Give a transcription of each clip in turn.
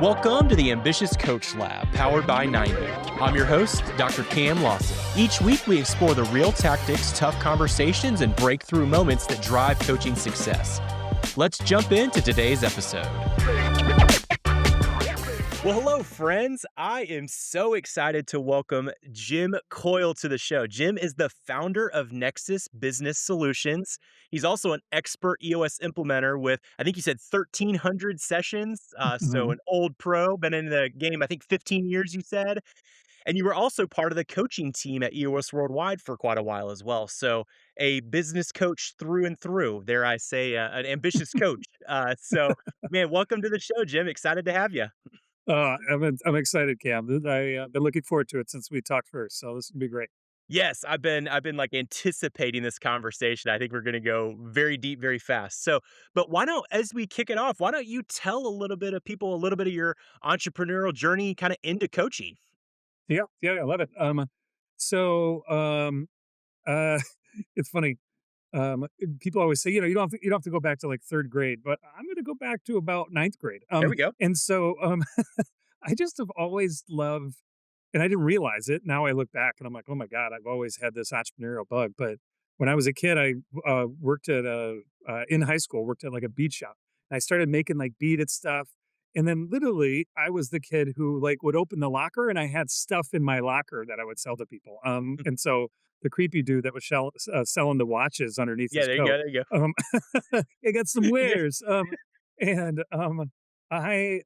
Welcome to the Ambitious Coach Lab, powered by 90. I'm your host, Dr. Cam Lawson. Each week, we explore the real tactics, tough conversations, and breakthrough moments that drive coaching success. Let's jump into today's episode. Well, hello, friends. I am so excited to welcome Jim Coyle to the show. Jim is the founder of Nexus Business Solutions. He's also an expert EOS implementer with, I think you said 1,300 sessions. So Mhm. an old pro, been in the game, I think 15 years, you said. And you were also part of the coaching team at EOS Worldwide for quite a while as well. So a business coach through and through, dare I say, an ambitious coach. Man, welcome to the show, Jim. Excited to have you. I'm excited, Cam. I've been looking forward to it since we talked first, so this will be great. Yes, I've been like anticipating this conversation. I think we're gonna go very deep, very fast. But why don't, as we kick it off, why don't you tell a little bit of people a little bit of your entrepreneurial journey kind of into coaching? Yeah, I love it. So, uh, it's funny. People always say, you don't have to go back to like third grade, but I'm going to go back to about ninth grade. There we go. And so, I just have always loved, and I didn't realize it. Now I look back and I'm like, oh my God, I've always had this entrepreneurial bug. But when I was a kid, I worked at in high school, worked at like a bead shop. And I started making like beaded stuff. And then literally I was the kid who like would open the locker and I had stuff in my locker that I would sell to people. And so the creepy dude that was selling the watches underneath Yeah, his there you go. coat, There you go. um, I got some Yeah. wares. And I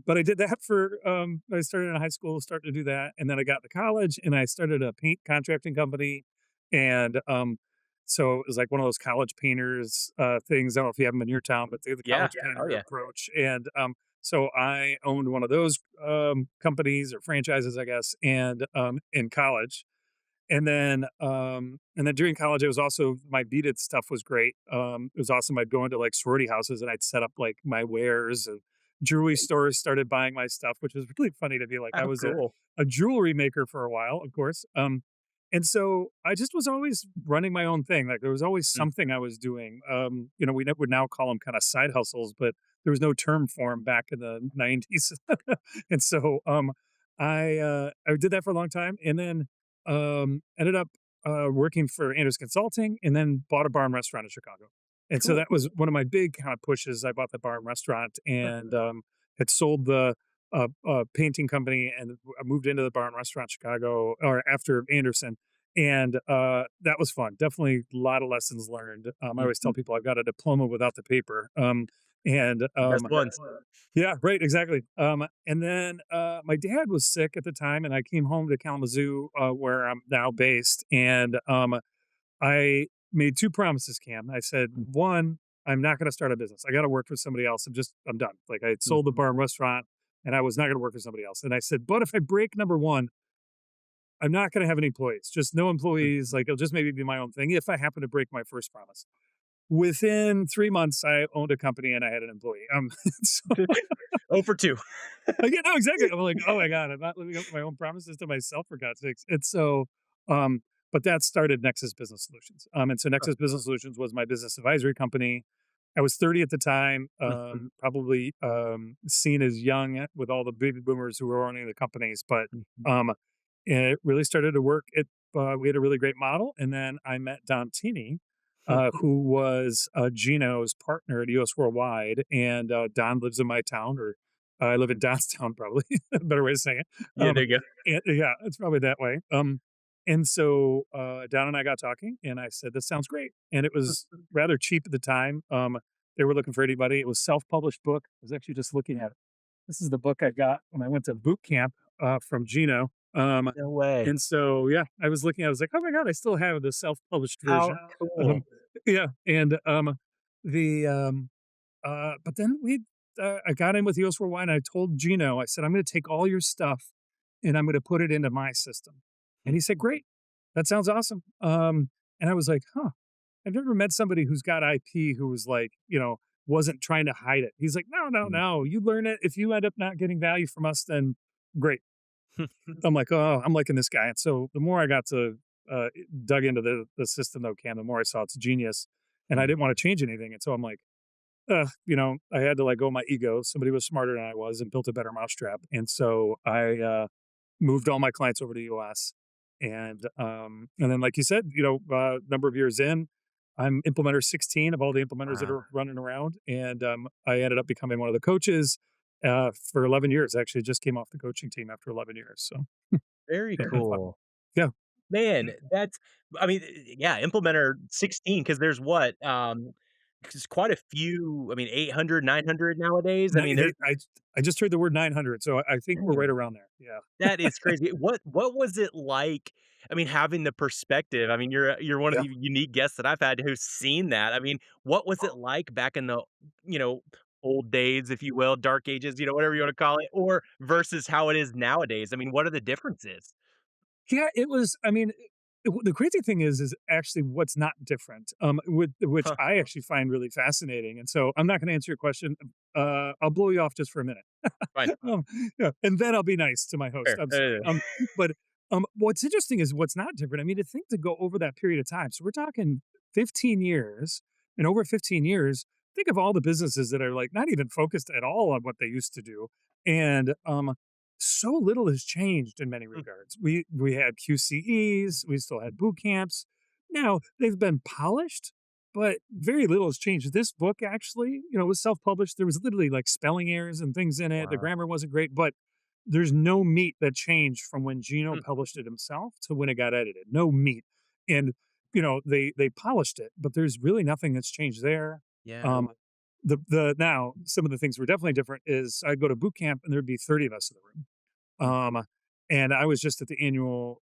but I did that for I started in high school, started to do that, and then I got to college and I started a paint contracting company. And so it was like one of those college painters things. I don't know if you have them in your town, but they're the Yeah. college Oh painter yeah. approach. And so I owned one of those companies or franchises, I guess, and in college. And then during college, it was also my beaded stuff was great. It was awesome. I'd go into like sorority houses and I'd set up like my wares, and jewelry stores started buying my stuff, which was really funny to be like, I Oh, was cool. a jewelry maker for a while, of course. And so I just was always running my own thing. Like there was always Mm. something I was doing. Would now call them kind of side hustles, but there was no term for them back in the 90s. And so I did that for a long time. And then ended up working for Anders Consulting, and then bought a bar and restaurant in Chicago. And so Cool. that was one of my big kind of pushes. I bought the bar and restaurant, and had sold the painting company, and I moved into the bar and restaurant Chicago or after Anderson. And that was fun. Definitely a lot of lessons learned. I always tell Mhm. people I've got a diploma without the paper. And Best ones. Yeah, right, exactly. And then my dad was sick at the time, and I came home to Kalamazoo, where I'm now based, and I made two promises. Cam, I said, one, I'm not going to start a business. I got to work for somebody else. I'm done. Like I had sold the Mhm. bar and restaurant, and I was not going to work for somebody else. And I said, but if I break number one, I'm not going to have any employees, just no employees. Mhm. Like it'll just maybe be my own thing if I happen to break my first promise. Within 3 months, I owned a company and I had an employee. So 0 for 2. yeah, no, exactly. I'm like, oh my God, I'm not living up to my own promises to myself for God's sakes. It's so, um, but that started Nexus Business Solutions. And so Nexus Business Solutions was my business advisory company. I was 30 at the time, Mhm. probably seen as young with all the baby boomers who were owning the companies, but Mhm. um, it really started to work. We had a really great model, and then I met Don Tini, who was Gino's partner at EOS Worldwide, and Don lives in my town, or I live in Downstown, probably a better way of saying it. Yeah, there you go. And, yeah, it's probably that way. And so Don and I got talking, and I said, "This sounds great," and it was rather cheap at the time. They were looking for anybody. It was self-published book. I was actually just looking at it. This is the book I got when I went to boot camp from Gino. No way. And so, yeah, I was looking, I was like, oh my God, I still have the self-published How version. Um, cool. yeah. And the but then I got in with EOS Worldwide, and I told Gino, I said, I'm going to take all your stuff and I'm going to put it into my system. And he said, great, that sounds awesome. And I was like, huh, I've never met somebody who's got IP who was like, wasn't trying to hide it. He's like, no, no, Mhm. no, you learn it. If you end up not getting value from us, then great. I'm like, oh, I'm liking this guy. And so the more I got to uh, dug into the system though, Cam, the more I saw it's genius, and I Mhm. didn't want to change anything. And so I'm like, I had to let go of my ego. Somebody was smarter than I was and built a better mousetrap, and so I moved all my clients over to EOS, and then, like you said, number of years in, I'm implementer 16 of all the implementers that Wow, are running around, and I ended up becoming one of the coaches for 11 years. Actually, just came off the coaching team after 11 years, so very yeah, been fun. cool. Yeah, Man, that's I mean, yeah, implementer 16 because there's what, there's quite a few, I mean, 800, 900 nowadays. I no, mean, there's I just heard the word 900, so I think we're right dang. around there. Yeah, That is crazy. What was it like, I mean, having the perspective? I mean, you're one of yeah. the unique guests that I've had who's seen that. I mean, what was it like back in the, you know, old days, if you will, dark ages, whatever you wanna call it, or versus how it is nowadays? I mean, what are the differences? Yeah, it was I mean, the crazy thing is actually what's not different, with which Huh, I actually find really fascinating, and so I'm not gonna answer your question, I'll blow you off just for a minute. fine, Um, yeah, and then I'll be nice to my host, fair. I'm sorry, but, what's interesting is what's not different, I mean, to think to go over that period of time, so we're talking 15 years, and over 15 years, think of all the businesses that are, like, not even focused at all on what they used to do, and, so little has changed in many Mm, regards. We had QCEs, we still had boot camps. Now they've been polished, but very little has changed. This book actually, was self-published. There was literally like spelling errors and things in it. The wow. grammar wasn't great, but there's no meat that changed from when Gino Mm, published it himself to when it got edited. No meat. And they polished it, but there's really nothing that's changed there. yeah. Um the now some of the things were definitely different is I'd go to boot camp and there'd be 30 of us in the room. Mm, And I was just at the annual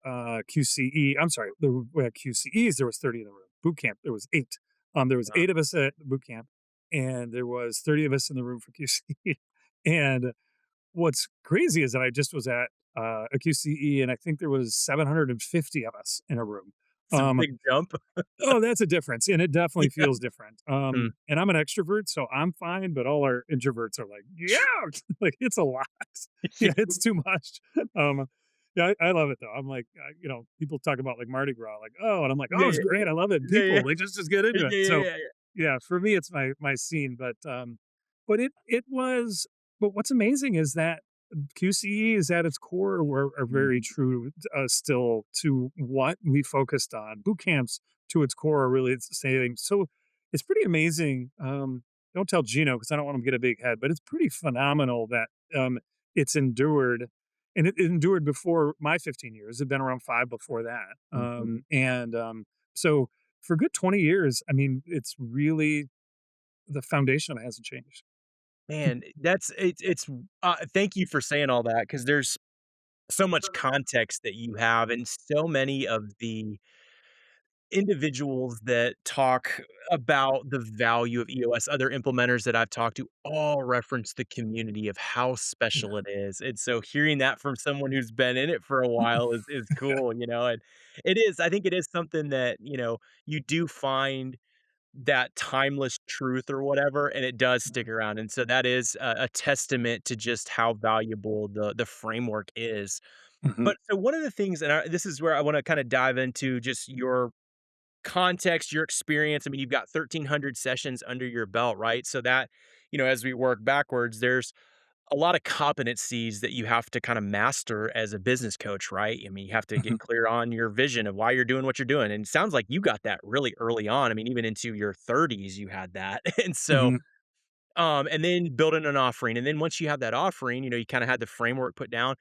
QCE. I'm sorry, we had QCEs. There was 30 in the room. Boot camp, there was eight. There was wow. eight of us at the boot camp, and there was 30 of us in the room for QCE. And what's crazy is that I just was at a QCE, and I think there was 750 of us in a room. It's a Um, big jump. Oh, that's a difference, and it definitely Yeah. feels different. Mm, And I'm an extrovert, so I'm fine, but all our introverts are like, "Yeah!" Like, it's a lot. Yeah, it's too much. Um, yeah, I love it, though. I'm like, people talk about, like, Mardi Gras, like, "Oh," and I'm like, "Oh, yeah, it's great, I love it." And yeah, yeah, people, they just get yeah, into it. yeah, So, yeah, yeah, for me, it's my scene, but it was but what's amazing is that QCE is at its core are yeah. very true, still to what we focused on. Boot camps to its core are really the same. So it's pretty amazing. Don't tell Gino because I don't want him to get a big head, but it's pretty phenomenal that it's endured, and it endured before my 15 years. It'd been around 5 before that, Mhm. so for a good 20 years, I mean, it's really the foundation of it hasn't changed. Man, thank you for saying all that because there's so much context that you have, and so many of the individuals that talk about the value of EOS, other implementers that I've talked to, all reference the community of how special Yeah. it is, and so hearing that from someone who's been in it for a while is cool, and I think it is something that, you do find that timeless truth or whatever, and it does stick around, and so that is a testament to just how valuable the framework is. Mhm. But so one of the things, and this is where I wanna kinda dive into just your context, your experience. I mean, you've got 1,300 sessions under your belt, right? So that, as we work backwards, there's a lot of competencies that you have to kind of master as a business coach, right? I mean, you have to Mhm. get clear on your vision of why you're doing what you're doing. And it sounds like you got that really early on. I mean, even into your 30s, you had that. And so, Mhm. and then building an offering. And then once you have that offering, you kind of had the framework put down.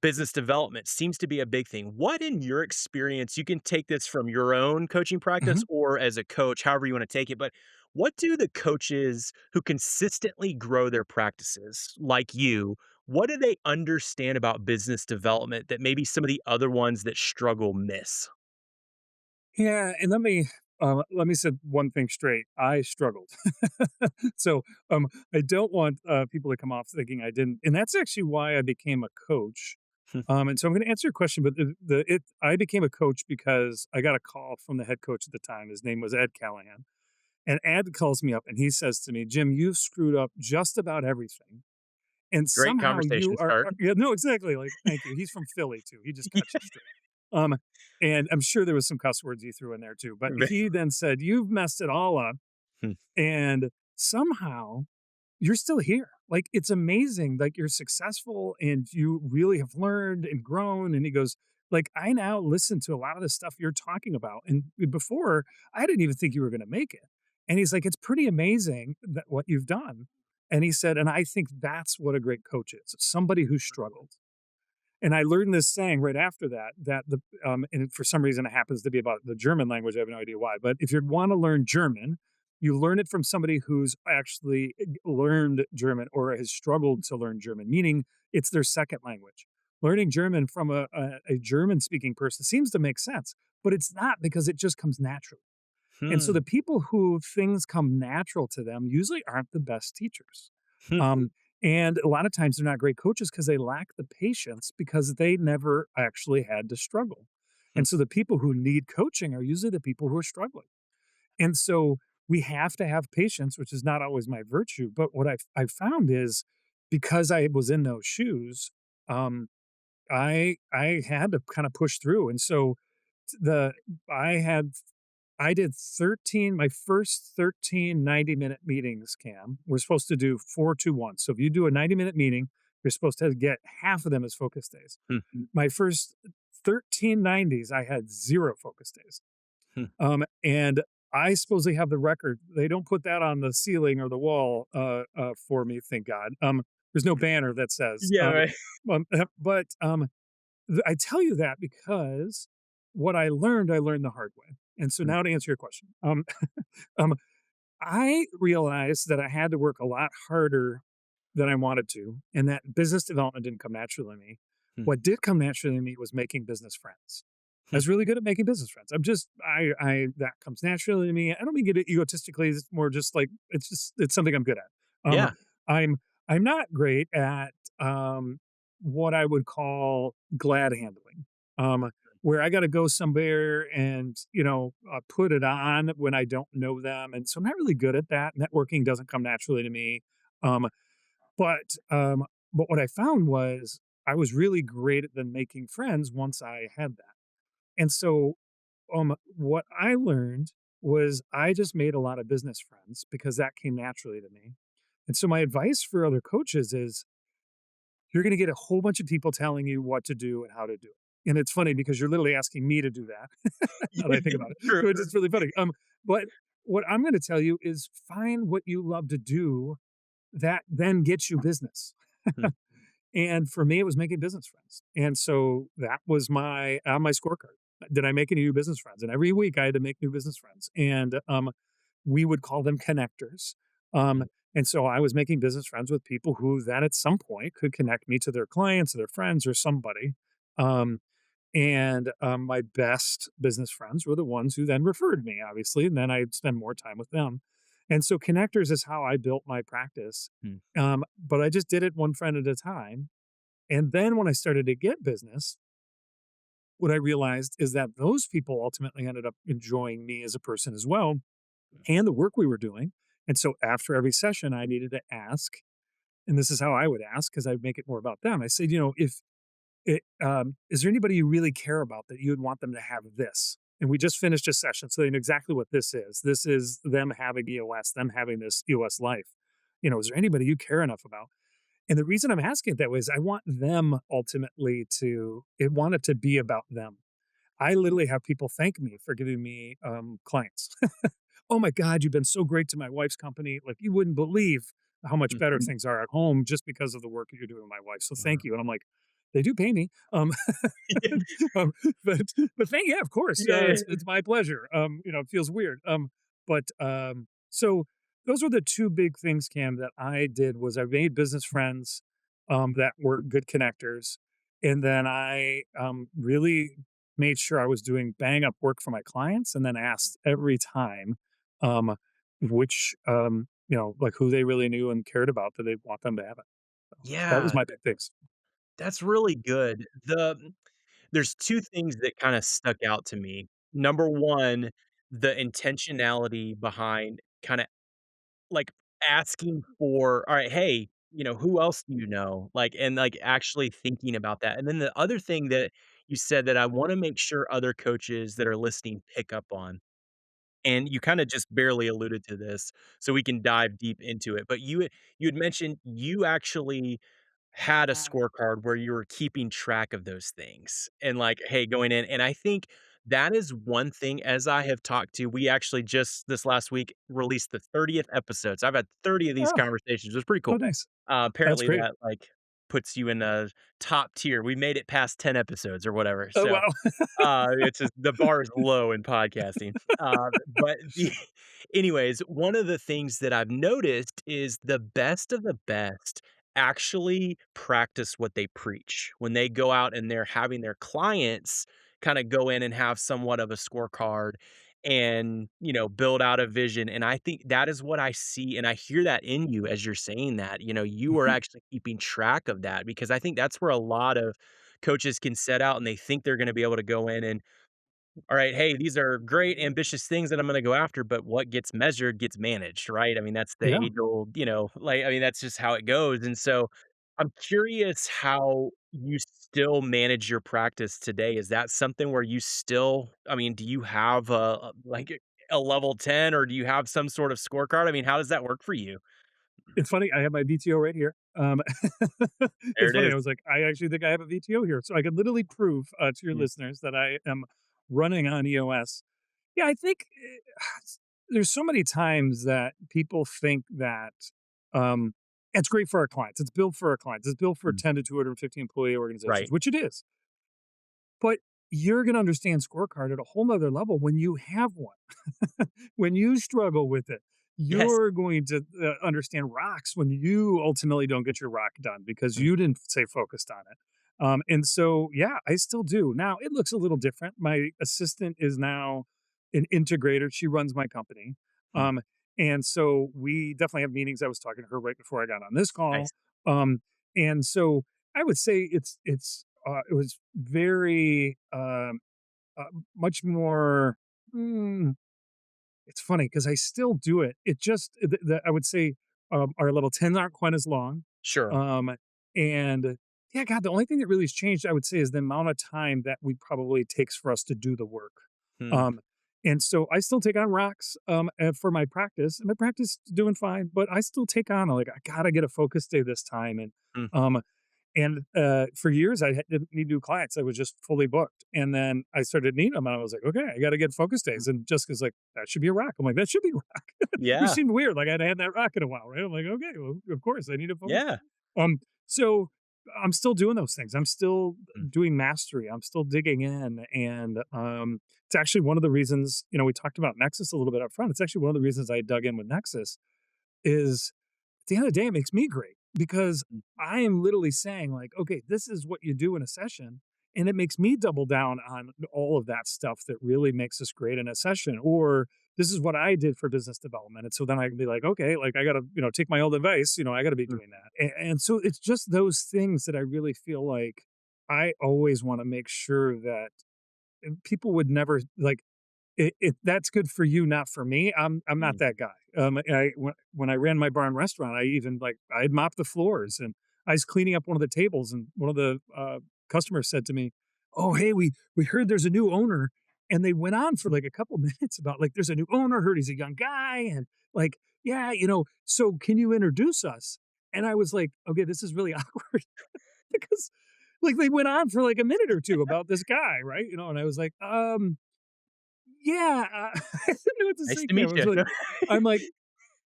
Business development seems to be a big thing. What in your experience, you can take this from your own coaching practice Mhm. or as a coach, however you want to take it, but what do the coaches who consistently grow their practices like you, what do they understand about business development that maybe some of the other ones that struggle miss? Yeah, and let me set one thing straight. I struggled. So, I don't want, people to come off thinking I didn't, and that's actually why I became a coach. And so I'm gonna answer your question, but I became a coach because I got a call from the head coach at the time. His name was Ed Callahan, and Ed calls me up and he says to me, "Jim, you've screwed up just about everything, and Great somehow you conversation start. are." Yeah, no, exactly, like, thank you. He's from Philly too. He just cuts you straight. Um, and I'm sure there was some cuss words he threw in there too, but Yeah. he then said, "You've messed it all up, Hmm. And somehow you're still here. Like, it's amazing. Like, you're successful and you really have learned and grown. And he goes, like, I now listen to a lot of the stuff you're talking about. And before, I didn't even think you were going to make it. And he's like, it's pretty amazing that what you've done. And he said, and I think that's what a great coach is, somebody who struggled. And I learned this saying right after that, that and for some reason it happens to be about the German language. I have no idea why. But if you want to learn German, you learn it from somebody who's actually learned German or has struggled to learn German, meaning it's their second language. Learning German from a German speaking person seems to make sense, but it's not because it just comes naturally. And so Hmm. the people who things come natural to them usually aren't the best teachers. Hmm. Um, and a lot of times they're not great coaches because they lack the patience because they never actually had to struggle. Hmm. And so the people who need coaching are usually the people who are struggling. And so we have to have patience, which is not always my virtue. But what I've found is because I was in those shoes, um, I had to kind of push through. And so the I had I did 13 my first 13 90-minute meetings, Cam. We're supposed to do 4 to 1. So if you do a 90-minute meeting, you're supposed to get half of them as focus days. Hmm. My first 13 90s, I had 0 focus days. Hmm. And I supposedly have the record. They don't put that on the ceiling or the wall, for me, thank God. There's no banner that says, Yeah, right. but, I tell you that because what I learned the hard way. And so Hmm. now to answer your question, um, I realized that I had to work a lot harder than I wanted to, and that business development didn't come naturally to me. Hmm. What did come naturally to me was making business friends. I Hmm. was really good at making business friends. I that comes naturally to me. I don't mean it egotistically. It's more just like it's something I'm good at. Yeah. I'm I'm not great at what I would call glad handling. Um, where I got to go somewhere and put it on when I don't know them, and so I'm not really good at that. Networking doesn't come naturally to me, um, but um, but what I found was I was really great at then making friends once I had that, and so what I learned was I just made a lot of business friends because that came naturally to me, and so my advice for other coaches is you're going to get a whole bunch of people telling you what to do and how to do it. And it's funny because you're literally asking me to do that. Now that I think about it, True. which is really funny. But what I'm going to tell you is find what you love to do that then gets you business. Hmm. And for me, it was making business friends. And so that was my on my scorecard. Did I make any new business friends? And every week I had to make new business friends. And we would call them connectors. Um, Hmm. and so I was making business friends with people who then at some point could connect me to their clients or their friends or somebody. Um, and my best business friends were the ones who then referred me, obviously, and then I'd spend more time with them. And so connectors is how I built my practice. Hmm. But I just did it one friend at a time. And then when I started to get business, what I realized is that those people ultimately ended up enjoying me as a person as well and the work we were doing. And so after every session, I needed to ask, and this is how I would ask because I'd make it more about them. I said, if is there anybody you really care about that you would want them to have this? And we just finished a session, so they know exactly what this is. This is them having EOS, them having this EOS life. Is there anybody you care enough about? And the reason I'm asking it that way is I want them ultimately want it to be about them. I literally have people thank me for giving me clients. Oh my God, you've been so great to my wife's company. Like you wouldn't believe how much better Hmm. things are at home just because of the work that you're doing with my wife. So thank Wow. you. And I'm like, they do pay me. Um, but thank yeah, of course. Yeah, yeah. It's my pleasure. It feels weird. So those were the two big things, Cam, that I did was I made business friends that were good connectors. And then I really made sure I was doing bang up work for my clients and then asked every time um, which, like who they really knew and cared about that they'd want them to have it. So that was Yeah, my big things. that's really good. There's 2 things that kinda stuck out to me. Number 1, the intentionality behind kinda, like, asking for, "Alright, hey, who else do you know?" And actually thinking about that. And then the other thing that you said that I wanna make sure other coaches that are listening pick up on And you kinda just barely alluded to this, so we can dive deep into it, but you had mentioned you actually had a scorecard where you were keeping track of those things and, like, hey, going in and I think that is one thing as I have talked to we actually just this last week released the 30th episode, so I've had 30 of these Oh, conversations, it was pretty oh, cool. nice. That's Apparently great. that, like, puts you in a top tier. We made it past 10 episodes or whatever, Oh, so, wow. it's just the bar is low in podcasting. But the anyways, one of the things that I've noticed is the best of the best actually practice what they preach. When they go out and they're having their clients kinda go in and have somewhat of a scorecard and, build out a vision, and I think that is what I see, and I hear that in you as you're saying that, you are Mhm. actually keeping track of that because I think that's where a lot of coaches can set out and they think they're gonna be able to go in and all right, hey, these are great ambitious things that I'm gonna go after, but what gets measured gets managed, right? I mean, that's the Yeah. age old, like, I mean, that's just how it goes. And so I'm curious how you still manage your practice today. Is that something where you still, I mean, do you have like a level 10 or do you have some sort of scorecard? I mean, how does that work for you? It's funny, I have my VTO right here. There It's it funny, is. I was like, "I actually think I have a VTO here," so I can literally prove, to your Mm, listeners that I am running on EOS. Yeah, I think, there's so many times that people think that, um it's great for our clients, it's built for our clients, it's built for mm, 10 to 250 employee organizations, right. which it is, but you're gonna understand scorecard at a whole nother level when you have one. When you struggle with it, Yes. you're going to understand rocks when you ultimately don't get your rock done because Mm, you didn't stay focused on it. And so, yeah, I still do. Now it looks a little different. My assistant is now an integrator. She runs my company. mm, Um, and so we definitely have meetings. I was talking to her right before I got on this call. nice. Um, and so I would say it was very uh, much more. mm, it's funny because I still do it. It just I would say, our level 10s aren't quite as long, Sure. um, and yeah, God, the only thing that really has changed, I would say, is the amount of time that we probably takes for us to do the work, Mm, um, and so I still take on rocks, for my practice, and my practice is doing fine, but I still take on, like, I gotta get a focus day this time, mm, um, for years, didn't need new clients. I was just fully booked. And then I started needing them. And I was like, okay, I got to get focus mm, days. And Jessica's like, that should be a rock. I'm like, that should be a rock, which yeah. seemed weird. Like, I hadn't had that rock in a while. Right. I'm like, okay, well, of course, I need a focus day. Yeah. So I'm still doing those things. I'm still Mm, doing mastery. I'm still digging in. And it's actually one of the reasons, we talked about Nexus a little bit up front. It's actually one of the reasons I dug in with Nexus is at the end of the day, it makes me great because mm, I am literally saying, like, okay, this is what you do in a session. And it makes me double down on all of that stuff that really makes us great in a session. Or this is what I did for business development. And so then I can be like, okay, like I got to, take my old advice, I got to be mm, doing that. And so it's just those things that I really feel like I always want to make sure that people would never like that's good for you, not for me. I'm not mm, that guy. When I ran my bar and restaurant, I even like I'd mop the floors and I was cleaning up one of the tables, and one of the customers said to me, "Oh, hey, we heard there's a new owner," and they went on for like a couple minutes about like there's a new owner. Heard he's a young guy, and like yeah, so can you introduce us? And I was like, okay, this is really awkward because like they went on for like a minute or two about this guy, right? And I was like, yeah, I didn't know what to nice say, to Cam. meet I was you. like, I'm like,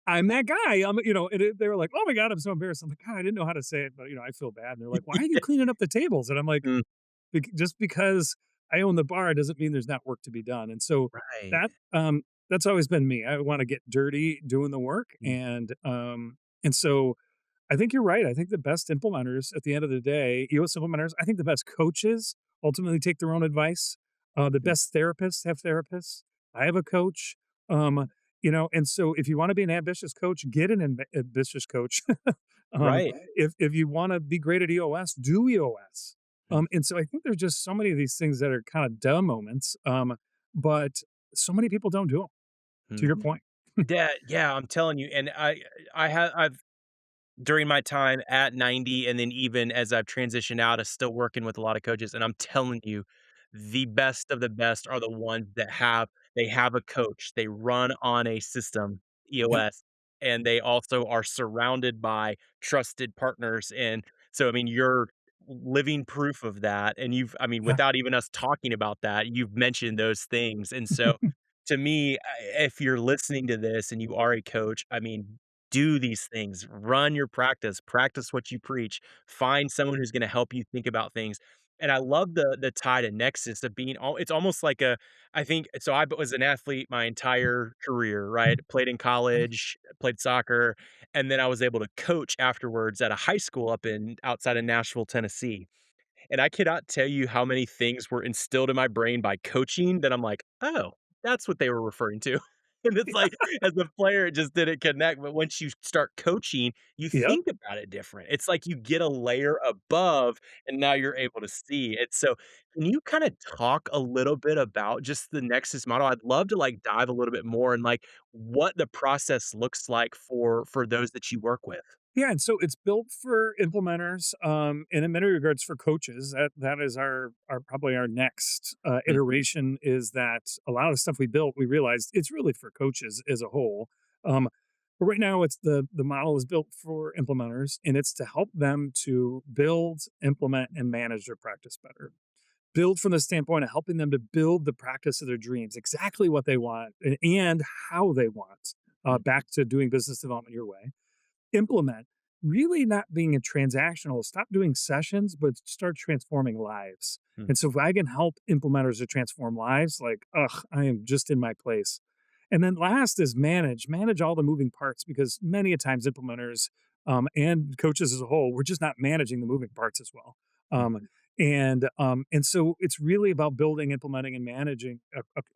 I'm that guy. They were like, "Oh my god, I'm so embarrassed." I'm like, "God, I didn't know how to say it, but I feel bad." And they're like, "Why are you cleaning up the tables?" And I'm like, Mm, Just because I own the bar doesn't mean there's not work to be done." And so right. that that's always been me. I want to get dirty doing the work, Mm, and so I think you're right. I think the best implementers at the end of the day, EOS implementers, I think the best coaches ultimately take their own advice. The mm, best therapists have therapists. I have a coach. Um, and so if you want to be an ambitious coach, get an ambitious coach. um, right. if you want to be great at EOS, do EOS. Mm, And so I think there's just so many of these things that are kind of dumb moments, but so many people don't do them. To your mhm. point. Yeah, I'm telling you, and I've during my time at 90 and then even as I've transitioned out, I'm still working with a lot of coaches, and I'm telling you, the best of the best are the ones that have they have a coach, they run on a system, Yep. EOS, and they also are surrounded by trusted partners, and so, I mean, you're living proof of that, and I mean, Yeah. without even us talking about that, you've mentioned those things, and so, to me, if you're listening to this and you are a coach, I mean, do these things, run your practice, practice what you preach, find someone who's gonna help you think about things, and I love the tie to Nexus of being all it's almost like a I think so I was an athlete my entire career, right? Played in college, played soccer, and then I was able to coach afterwards at a high school up in outside of Nashville, Tennessee. And I cannot tell you how many things were instilled in my brain by coaching that I'm like, "Oh, that's what they were referring to." And it's like, as a player, it just didn't connect, but once you start coaching, you Yep. think about it different. It's like you get a layer above, and now you're able to see it. So, can you kinda talk a little bit about just the Nexus model? I'd love to, like, dive a little bit more and, like, what the process looks like for those that you work with. Yeah, and so it's built for implementers, and in many regards for coaches. That is our probably our next Mhm, iteration is that a lot of the stuff we built, we realized it's really for coaches as a whole. Um, but right now, it's the model is built for implementers, and it's to help them to build, implement, and manage their practice better. Build from the standpoint of helping them to build the practice of their dreams, exactly what they want and how they want. mhm, Back to doing business development your way. Implement, really not being a transactional, stop doing sessions, but start transforming lives. mhm, And so if I can help implementers to transform lives, like, ugh, I am just in my place. And then last is manage all the moving parts because many a times implementers and coaches as a whole, we're just not managing the moving parts as well. Um, mhm, and so it's really about building, implementing, and managing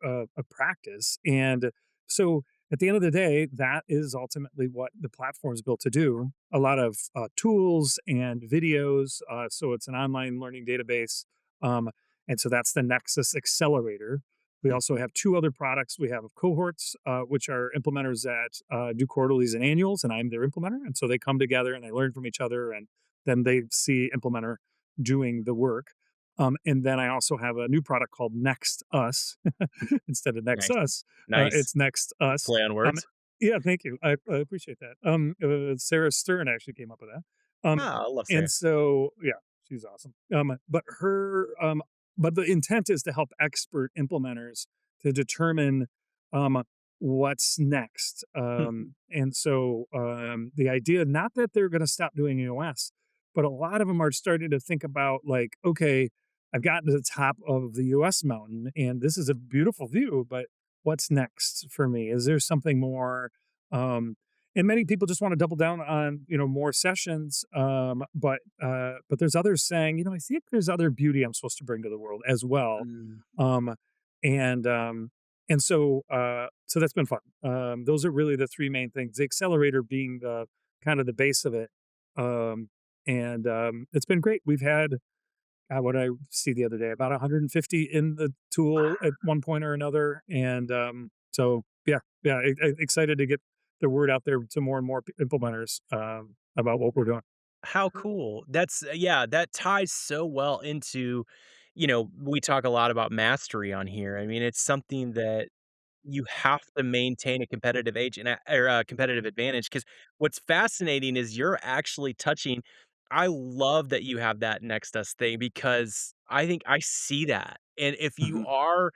a practice. And so at the end of the day, that is ultimately what the platform is built to do. A lot of tools and videos. So it's an online learning database. Um, and so that's the Nexus Accelerator. We also mhm. have two other products. We have cohorts, which are implementers that do quarterlies and annuals, and I'm their implementer. And so they come together and they learn from each other, and then they see implementer doing the work. And then I also have a new product called Next Us instead of Nice, Nexus. nice. It's Next Us. Play on Um, words? yeah, thank you. I appreciate that. Sarah Stern actually came up with that. Ah, I love And Sarah. so, yeah, she's awesome. But the intent is to help expert implementers to determine um, what's next. The idea, not that they're going to stop doing EOS, but a lot of them are starting to think about like, okay, I've gotten to the top of the US mountain and this is a beautiful view, but what's next for me? Is there something more? Um, and many people just want to double down on more sessions, but there's others saying, I think there's other beauty I'm supposed to bring to the world as well. Mm, Um, and so that's been fun. Those are really the three main things. The accelerator being the kind of the base of it, and it's been great. We've had what did I see the other day, about 150 in the tool at one point or another, and so yeah, excited to get the word out there to more and more implementers about what we're doing. how cool. That's yeah, that ties so well into we talk a lot about mastery on here. I mean, it's something that you have to maintain a competitive edge and or a competitive advantage. Because what's fascinating is you're actually touching I love that you have that next us thing because I think I see that, and if you Mhm. are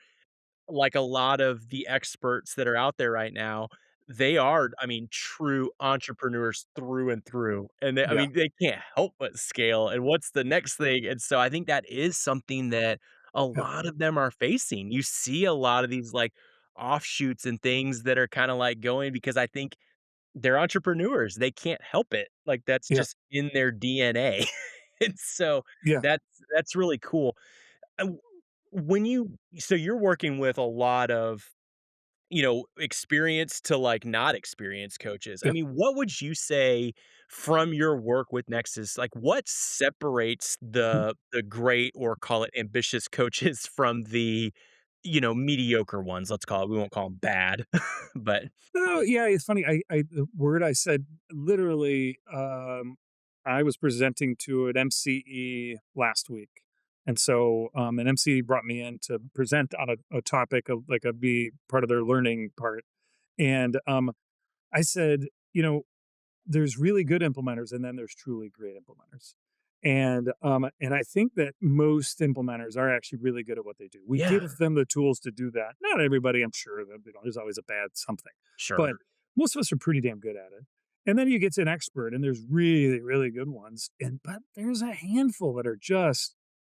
like a lot of the experts that are out there right now, they are, I mean, true entrepreneurs through and through, and they I Yeah, mean, they can't help but scale, and what's the next thing? And so I think that is something that a yeah, lot of them are facing. You see a lot of these, like, offshoots and things that are kinda, like, going because I think they're entrepreneurs, they can't help it, like, that's yeah, just in their DNA, and so yeah, that's that's really cool. W when you so you're working with a lot of experienced to, like, not experienced coaches. I yeah. mean, what would you say from your work with Nexus, like, what separates the great or call it ambitious coaches from the, mediocre ones, let's call it. We won't call them bad, but No, yeah, it's funny. I the word I said literally. I was presenting to an MCE last week, And so, an MC brought me in to present on a topic of like a be part of their learning part. And I said, you know, there's really good implementers and then there's truly great implementers. And I think that most implementers are actually really good at what they do. We Yeah, give them the tools to do that. Not everybody, I'm sure that there's always a bad something, sure. but most of us are pretty damn good at it. And then you get to an expert and there's really, really good ones. And but there's a handful that are just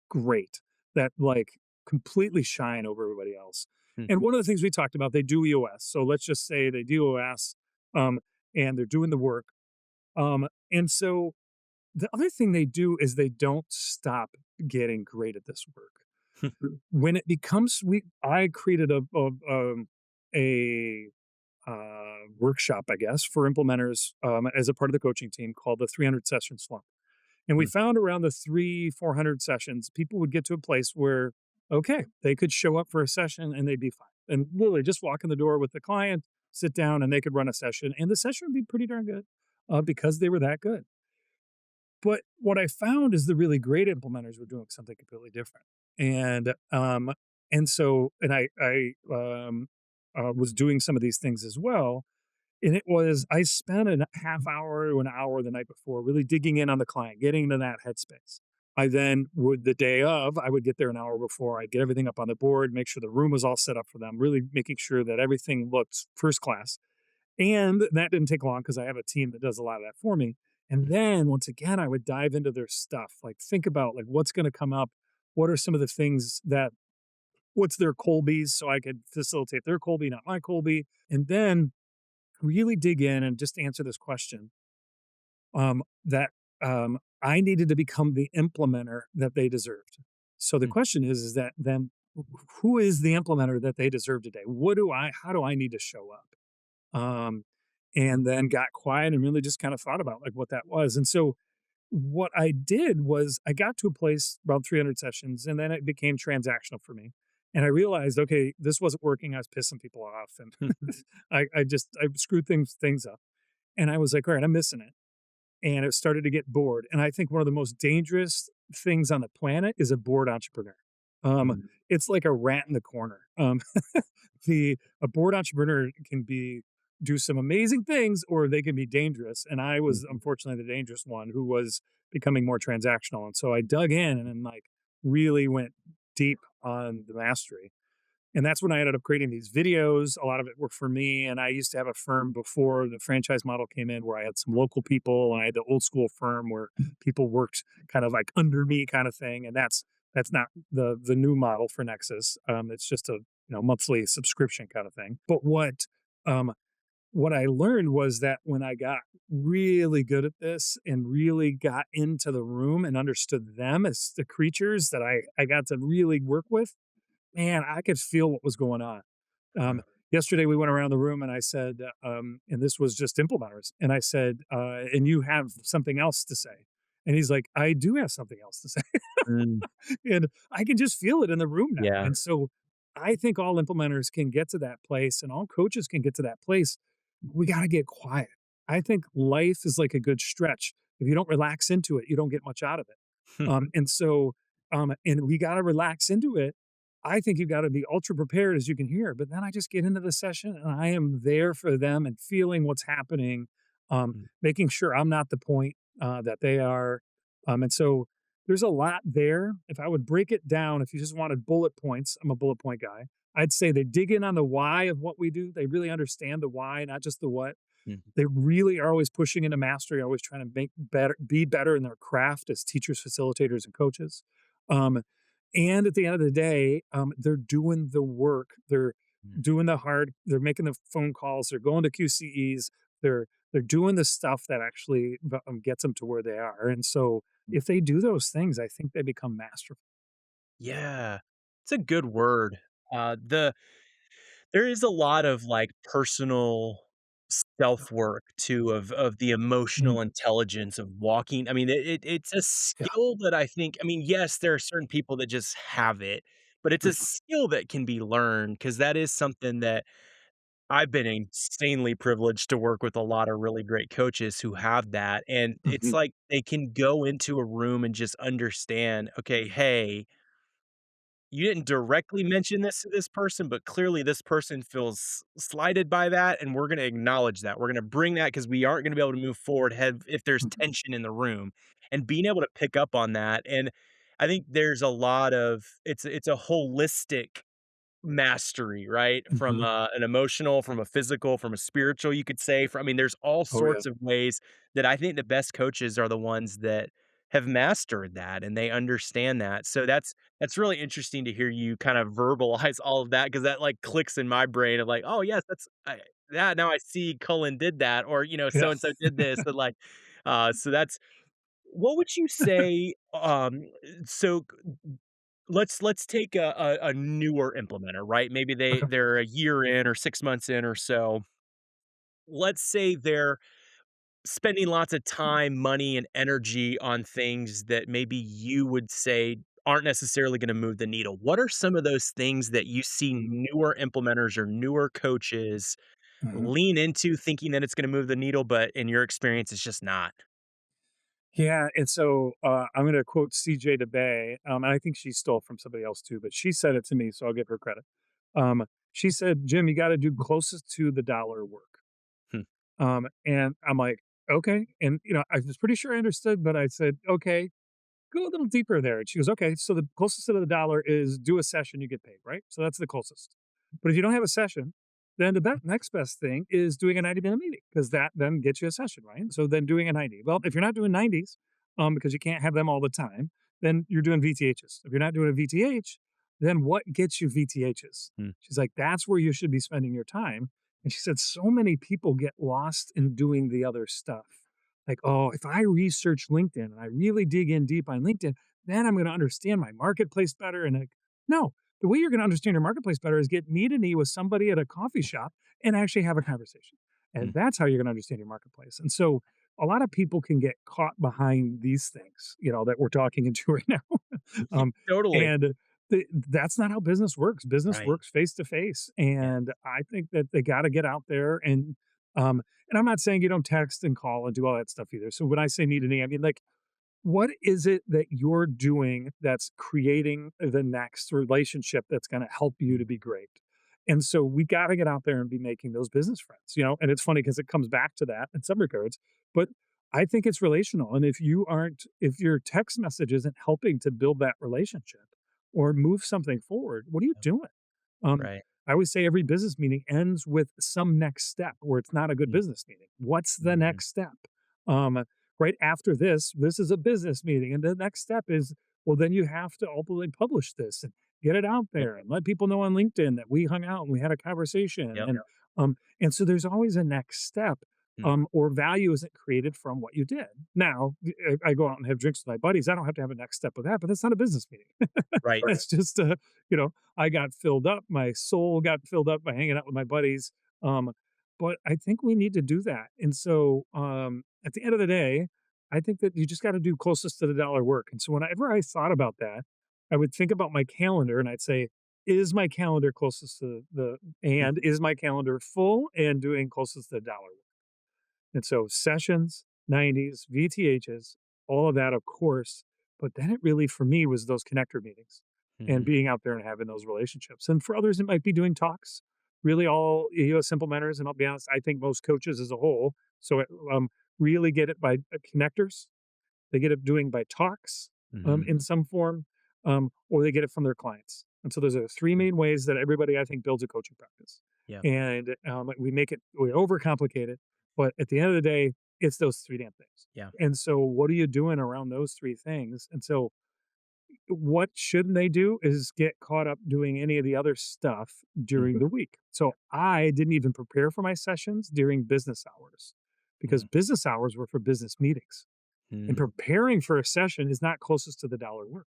great, that like completely shine over everybody else. Hmm, And one of the things we talked about, they do EOS. So let's just say they do EOS, um, and they're doing the work. And so the other thing they do is they don't stop getting great at this work. When it becomes we I created a workshop, I guess, for implementers as a part of the coaching team called the 300 session slump. And we hmm, found around the 400 sessions, people would get to a place where, okay, they could show up for a session and they'd be fine. And literally just walk in the door with the client, sit down, and they could run a session. And the session would be pretty darn good because they were that good. But what I found is the really great implementers were doing something completely different. And I was doing some of these things as well. And it was I spent a half hour to an hour the night before really digging in on the client, getting into that headspace. I then would the day of, I would get there an hour before. I'd get everything up on the board, make sure the room was all set up for them, really making sure that everything looked first class. And that didn't take long because I have a team that does a lot of that for me. And then once again, I would dive into their stuff, like think about like what's going to come up, what are some of the things that what's their Colbys, so I could facilitate their Colby, not my Colby, and then really dig in and just answer this question that I needed to become the implementer that they deserved. So the hmm, question is that then who is the implementer that they deserve today? How do I need to show up? And then got quiet and really just kind of thought about like what that was. And so what I did was I got to a place around 300 sessions and then it became transactional for me. And I realized, okay, this wasn't working. I was pissing people off and hmm, I screwed things up. And I was like, all right, I'm missing it. And it started to get bored. And I think one of the most dangerous things on the planet is a bored entrepreneur. Um, hmm, it's like a rat in the corner. The a bored entrepreneur can be do some amazing things or they can be dangerous. And I was hmm. unfortunately the dangerous one who was becoming more transactional. And so I dug in and then like really went deep on the mastery. And that's when I ended up creating these videos. A lot of it were for me. And I used to have a firm before the franchise model came in where I had some local people and I had the old school firm where people worked kind of like under me kind of thing. And that's not the new model for Nexus. It's just a monthly subscription kind of thing. But um, what I learned was that when I got really good at this and really got into the room and understood them as the creatures that I got to really work with, man, I could feel what was going on. Um, yesterday, we went around the room and I said, and this was just implementers, and I said, and you have something else to say. And he's like, I do have something else to say. Mm, And I can just feel it in the room now. yeah. And so I think all implementers can get to that place and all coaches can get to that place. We got to get quiet. I think life is like a good stretch. If you don't relax into it, you don't get much out of it. And we got to relax into it. I think you got to be ultra prepared as you can hear. But then I just get into the session and I am there for them and feeling what's happening, making sure I'm not the point that they are. And so there's a lot there. If I would break it down, if you just wanted bullet points, I'm a bullet point guy. I'd say they dig in on the why of what we do. They really understand the why, not just the what. Mhm, They really are always pushing into mastery, always trying to be better in their craft as teachers, facilitators, and coaches. Um, and at the end of the day, they're doing the work. They're mhm, doing the hard. They're making the phone calls. They're going to QCEs. They're doing the stuff that actually gets them to where they are. And so, mm. if they do those things, I think they become masterful. Yeah. It's a good word. There is a lot of, like, personal self-work too of the Mhm. emotional intelligence of walking. I mean, it's a Yeah. skill that I think, I mean, yes, there are certain people that just have it, but it's a skill that can be learned because that is something that I've been insanely privileged to work with a lot of really great coaches who have that, and it's Mhm. like they can go into a room and just understand, "Okay, hey, you didn't directly mention this to this person, but clearly this person feels slighted by that, and we're gonna acknowledge that. We're gonna bring that because we aren't gonna be able to move forward head if there's Mhm. tension in the room, and being able to pick up on that, and I think there's a lot of it's a holistic mastery, right? From, Mhm. an emotional, from a physical, from a spiritual, you could say, I mean, there's all Oh, yeah. sorts of ways that I think the best coaches are the ones that have mastered that and they understand that. So that's really interesting to hear you kind of verbalize all of that because that like clicks in my brain of like, oh yes, that now I see Cullen did that, or Yeah. so and so did this, and like, so that's what would you say? So let's take a newer implementer, right? Maybe Okay. they're a year in or 6 months in or so. Let's say they're spending lots of time, money, and energy on things that maybe you would say aren't necessarily going to move the needle. What are some of those things that you see newer implementers or newer coaches Mhm. lean into thinking that it's going to move the needle, but in your experience, it's just not? Yeah, and so, I'm gonna quote CJ DeBay, and I think she stole from somebody else too, but she said it to me, so I'll give her credit. She said, "Jim, you gotta do closest to the dollar work." Hmm, And I'm like, "Okay," and, I was pretty sure I understood, but I said, "Okay, go a little deeper there." And she goes, "Okay, so the closest to the dollar is do a session, you get paid, right? So that's the closest. But if you don't have a session, then the next best thing is doing a 90-minute meeting because that then gets you a session, right? So then doing a 90. Well, if you're not doing 90s, because you can't have them all the time, then you're doing VTHs. If you're not doing a VTH, then what gets you VTHs?" hmm, She's like, "That's where you should be spending your time." And she said, "So many people get lost in doing the other stuff. Like, oh, if I research LinkedIn and I really dig in deep on LinkedIn, then I'm going to understand my marketplace better." And like, no, the way you're going to understand your marketplace better is get knee to knee with somebody at a coffee shop and actually have a conversation. hmm. And that's how you're going to understand your marketplace. And so a lot of people can get caught behind these things, that we're talking into right now. Yeah, um, totally. and that's not how business works. Business Right. works face to face. Yeah. And I think that they got to get out there and I'm not saying you don't text and call and do all that stuff either. So when I say knee to knee, I mean, like, what is it that you're doing that's creating the next relationship that's going to help you Mm, to be great? And so we got to get out there and be making those business friends. And it's funny because it comes back to that in some regards, but I think it's relational. And if your text message isn't helping to build that relationship or move something forward, what are you yep, doing? Um, right. I always say every business meeting ends with some next step where it's not a good Mm, business meeting. What's the mhm, next step? Right after this is a business meeting. And the next step is, well, then you have to ultimately publish this and get it out yep, there and let people know on LinkedIn that we hung out and we had a conversation. yep, And so there's always a next step. mm, Or value isn't created from what you did. Now, I go out and have drinks with my buddies. I don't have to have a next step with that, but that's not a business meeting. right. That's just I got filled up. My soul got filled up by hanging out with my buddies. Um, but I think we need to do that. And so at the end of the day, I think that you just got to do closest to the dollar work. And so whenever I thought about that, I would think about my calendar and I'd say, is my calendar closest to Mm, and is my calendar full and doing closest to the dollar work? And so sessions, 90s, VTHs, all of that, of course. But then it really, for me, was those connector meetings and mhm, being out there and having those relationships. And for others, it might be doing talks. Really, all EOS implementers, and I'll be honest, I think most coaches as a whole. So really get it by connectors, they get it doing by talks, mhm, in some form, or they get it from their clients. And so those are the three mm, main ways that everybody, I think, builds a coaching practice. yep, And we overcomplicate it, but at the end of the day, it's those three damn things. yeah, And so, what are you doing around those three things? And so, what shouldn't they do is get caught up doing any of the other stuff during mhm, the week. So I didn't even prepare for my sessions during business hours because mm, business hours were for business meetings. And mm, preparing for a session is not closest to the dollar work.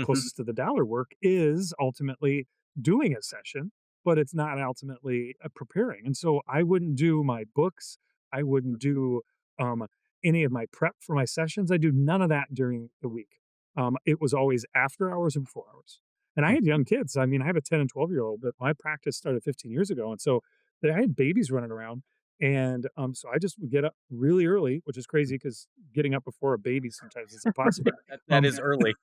Closest to the dollar work is ultimately doing a session, but it's not ultimately preparing. And so I wouldn't do my books. I wouldn't do um, any of my prep for my sessions. I do none of that during the week. It was always after hours and before hours. And I mm, had young kids. I mean, I have a 10 and 12-year-old, but my practice started 15 years ago. And so I had babies running around. And so I just would get up really early, which is mm. crazy because getting up before a baby sometimes is impossible. That Um, is early.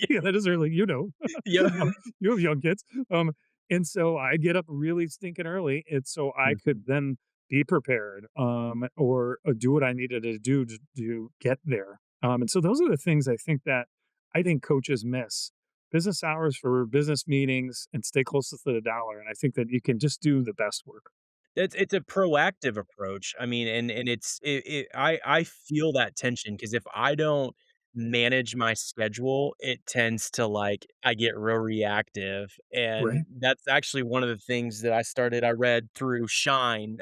Yeah, that is early, you know. Yeah. Um, you have young kids. Um, and so I get up really stinking early, and so I Mhm. could then be prepared, or do what I needed to do to get there. And so those are the things I think coaches miss. Business hours for business meetings and stay closest to the dollar. And I think that you can just do the best work. It's a proactive approach. I mean, and I feel that tension because if I don't manage my schedule, it tends to, like, I get real reactive, and Right. that's actually one of the things that I read through Shine,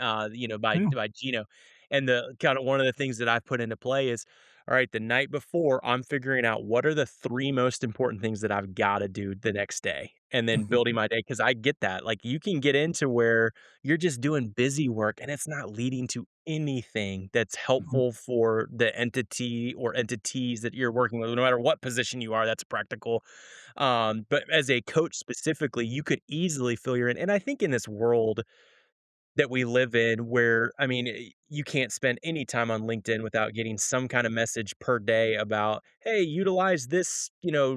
Yeah. by Gino, and the kinda one of the things that I put into play is, all right, the night before, I'm figuring out what are the 3 most important things that I've gotta do the next day, and then building Mhm. my day because I get that, like, you can get into where you're just doing busy work and it's not leading to anything that's Mhm. helpful for the entity or entities that you're working with, no matter what position you are, that's practical. But as a coach specifically, you could easily fill your in. And I think in this world that we live in where, I mean, you can't spend any time on LinkedIn without getting some kind of message per day about, "Hey, utilize this,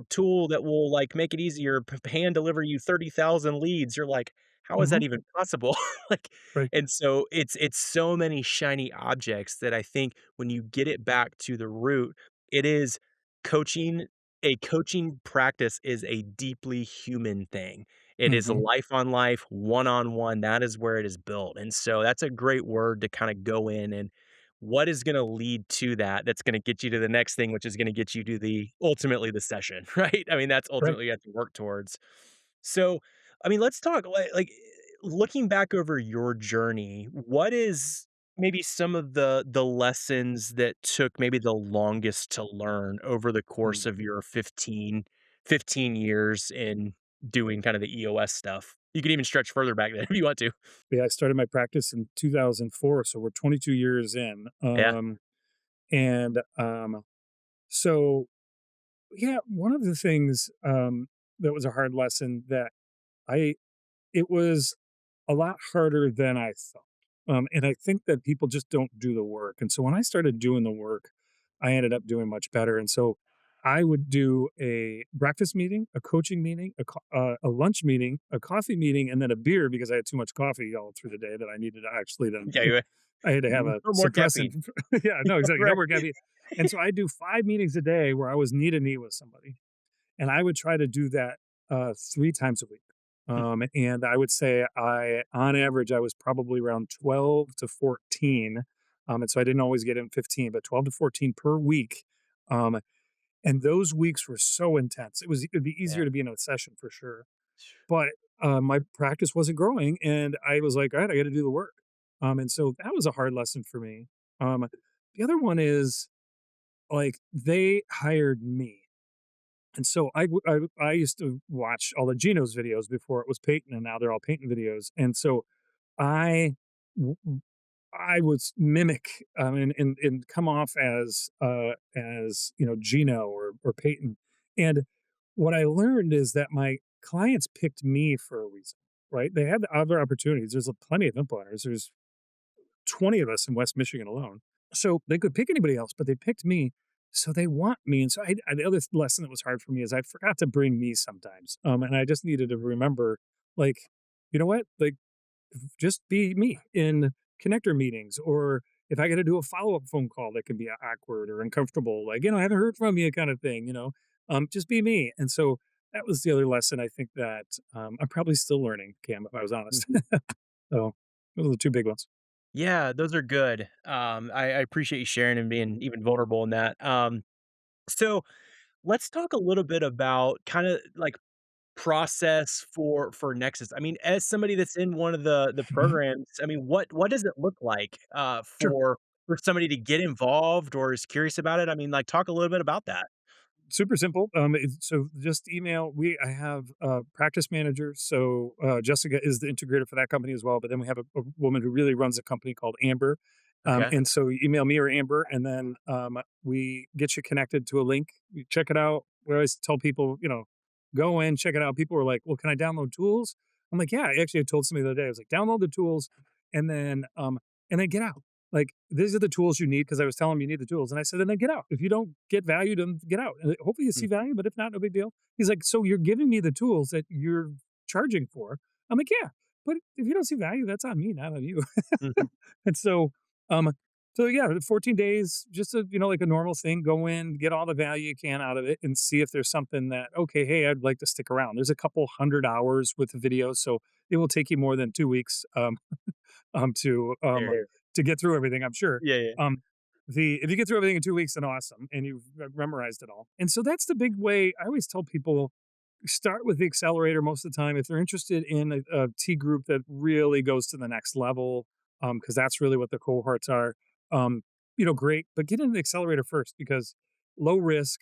tool that will, like, make it easier, hand deliver you 30,000 leads." You're like, "How is that Mhm. even possible?" Like, Right. and so it's so many shiny objects that I think when you get it back to the root, it is coaching a coaching practice is a deeply human thing. It is Mhm. life on life, one-on-one, that is where it is built, and so that's a great word to kinda go in and what is gonna lead to that, that's gonna get you to the next thing, which is gonna get you to the ultimately the session, right? I mean, that's Right. ultimately you have to work towards. So, I mean, let's talk looking back over your journey, what is maybe some of the lessons that took maybe the longest to learn over the course Mm. of your 15 years in doing kind of the EOS stuff? You could even stretch further back then if you want to. Yeah, I started my practice in 2004, so we're 22 years in. Yeah. So yeah, one of the things that was a hard lesson that I it was a lot harder than I thought. And I think that people just don't do the work. And so when I started doing the work, I ended up doing much better. And so I would do a breakfast meeting, a coaching meeting, a lunch meeting, a coffee meeting, and then a beer because I had too much coffee all through the day that I needed to actually then, Yeah, you I had to have a no more suppressant. caffeine. Yeah, no, exactly. No Right. more caffeine. And so I do 5 meetings a day where I was knee to knee with somebody. And I would try to do that 3 times a week. And I would say on average, I was probably around 12 to 14. And so I didn't always get in 15, but 12 to 14 per week. Um, and those weeks were so intense. It'd be easier Yeah. to be in a session for sure. But my practice wasn't growing. And I was like, all right, I got to do the work. And so that was a hard lesson for me. Um, the other one is like they hired me, and so I used to watch all the Geno's videos before it was Peyton, and now they're all Peyton videos. And so I w- w- I would mimic and come off as Geno or Peyton. And what I learned is that my clients picked me for a reason, right? They had other opportunities. There's plenty of implementers. There's 20 of us in West Michigan alone. So they could pick anybody else, but they picked me. So they want me. And so the other lesson that was hard for me is I forgot to bring me sometimes. And I just needed to remember, like, you know what? Like, just be me in connector meetings. Or if I got to do a follow up phone call that can be awkward or uncomfortable, like, I haven't heard from you kind of thing, just be me. And so that was the other lesson I think that I'm probably still learning, Cam, if I was honest. Mhm. So those are the two big ones. Yeah, those are good. I appreciate you sharing and being even vulnerable in that. So let's talk a little bit about kind of like process for Nexus. I mean, as somebody that's in one of the Mhm. programs, I mean, what does it look like Sure. for somebody to get involved or is curious about it? I mean, like talk a little bit about that. Super simple. So just email. I have a practice manager. So Jessica is the integrator for that company as well. But then we have a woman who really runs a company called Amber. Okay. And so you email me or Amber, and then we get you connected to a link. You check it out. We always tell people, go in, check it out. People were like, "Well, can I download tools?" I'm like, "Yeah." Actually, I told somebody the other day. I was like, "Download the tools, and then get out." like, "These are the tools you need," because I was telling him you need the tools, and I said, "And then get out. If you don't get value, then get out. And hopefully you see Mhm, value, but if not, no big deal." He's like, "So you're giving me the tools that you're charging for?" I'm like, "Yeah, but if you don't see value, that's on me, not on you." mhm. And um, so yeah, the 14 days, just a, like a normal thing, go in, get all the value you can out of it and see if there's something that, okay, hey, I'd like to stick around. There's a couple 100 hours with the videos, so it will take you more than 2 weeks. Um, to um, Fair. to get through everything, I'm sure. Yeah, yeah. Um, if you get through everything in 2 weeks, then awesome, and you've memorized it all. And so that's the big way. I always tell people start with the accelerator most of the time if they're interested in a T group that really goes to the next level, because that's really what the cohorts are. Um, great, but get into the accelerator first because low risk,